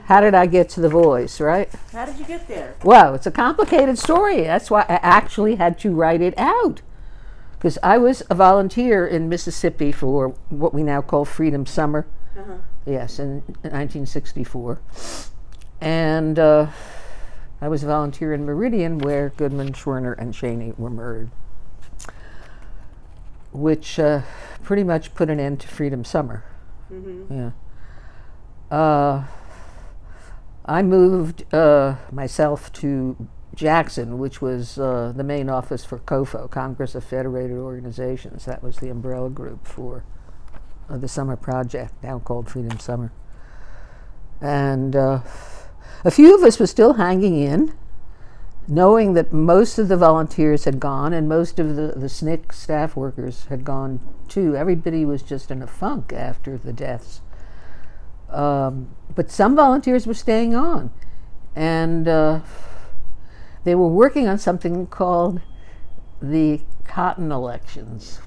How did I get to the Voice, right? How did you get there? Well, it's a complicated story. That's why I actually had to write it out. Because I was a volunteer in Mississippi for what we now call Freedom Summer. Uh-huh. Yes, in 1964. And I was a volunteer in Meridian where Goodman, Schwerner, and Cheney were murdered, which pretty much put an end to Freedom Summer. Mm-hmm. Yeah. I moved myself to Jackson, which was the main office for COFO, Congress of Federated Organizations. That was the umbrella group for the summer project, now called Freedom Summer. And a few of us were still hanging in, knowing that most of the volunteers had gone and most of the SNCC staff workers had gone too. Everybody was just in a funk after the deaths. But some volunteers were staying on, and they were working on something called the cotton elections.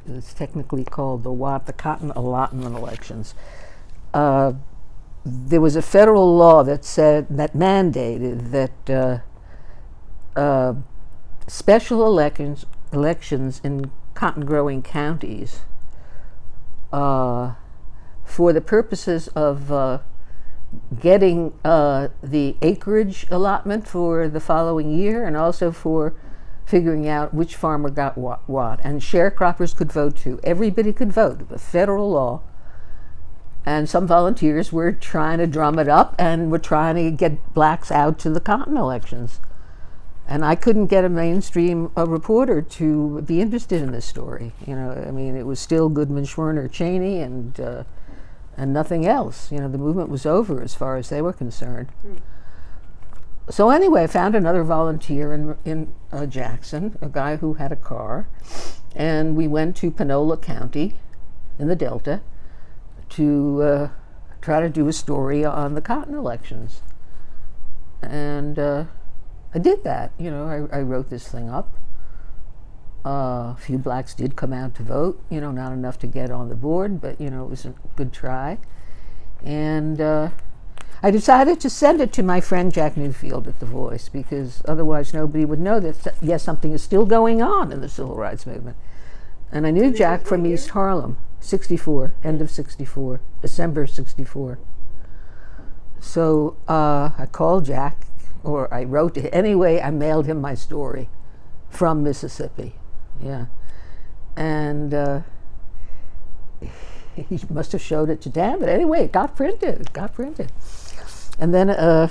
It's technically called the cotton allotment elections. There was a federal law that mandated that special elections in cotton-growing counties for the purposes of getting the acreage allotment for the following year, and also for figuring out which farmer got what. And sharecroppers could vote too. Everybody could vote. It was a federal law. And some volunteers were trying to drum it up and were trying to get blacks out to the cotton elections. And I couldn't get a mainstream reporter to be interested in this story. You know, I mean, it was still Goodman, Schwerner, Cheney, and nothing else. You know, the movement was over as far as they were concerned. So anyway, I found another volunteer in Jackson, a guy who had a car, and we went to Panola County in the Delta to try to do a story on the cotton elections. And I did that. You know, I wrote this thing up. A few blacks did come out to vote, you know, not enough to get on the board, but, you know, it was a good try. And I decided to send it to my friend Jack Newfield at The Voice, because otherwise nobody would know that, yes, something is still going on in the civil rights movement. And I knew Jack from East Harlem, 64, end of 64, December 64. So I called Jack, or I wrote to him. Anyway, I mailed him my story from Mississippi. Yeah. And he must have showed it to Dan, but anyway, it got printed. And then a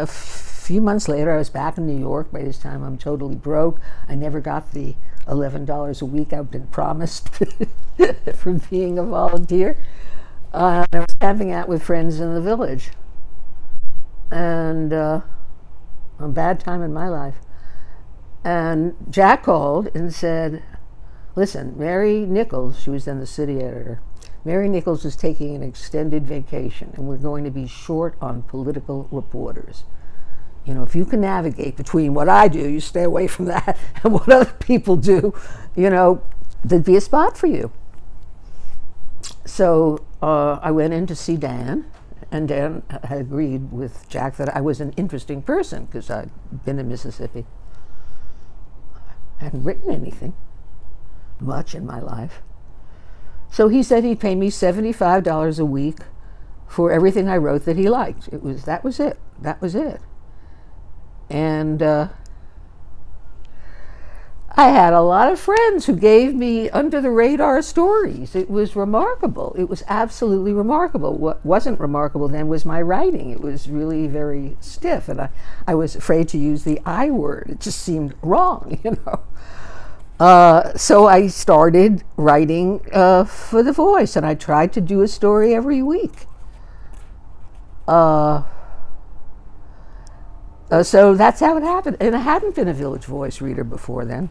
few months later, I was back in New York. By this time, I'm totally broke. I never got the $11 a week I've been promised for being a volunteer. I was camping out with friends in the village. And a bad time in my life. And Jack called and said, listen, Mary Nichols, she was then the city editor, Mary Nichols is taking an extended vacation, and we're going to be short on political reporters. You know, if you can navigate between what I do, you stay away from that, and what other people do, you know, there'd be a spot for you. So I went in to see Dan, and Dan had agreed with Jack that I was an interesting person because I'd been in Mississippi. I hadn't written anything much in my life. So he said he'd pay me $75 a week for everything I wrote that he liked. That was it. And I had a lot of friends who gave me under-the-radar stories. It was remarkable. It was absolutely remarkable. What wasn't remarkable then was my writing. It was really very stiff, and I was afraid to use the I word. It just seemed wrong, you know. So I started writing for The Voice, and I tried to do a story every week. So that's how it happened. And I hadn't been a Village Voice reader before then.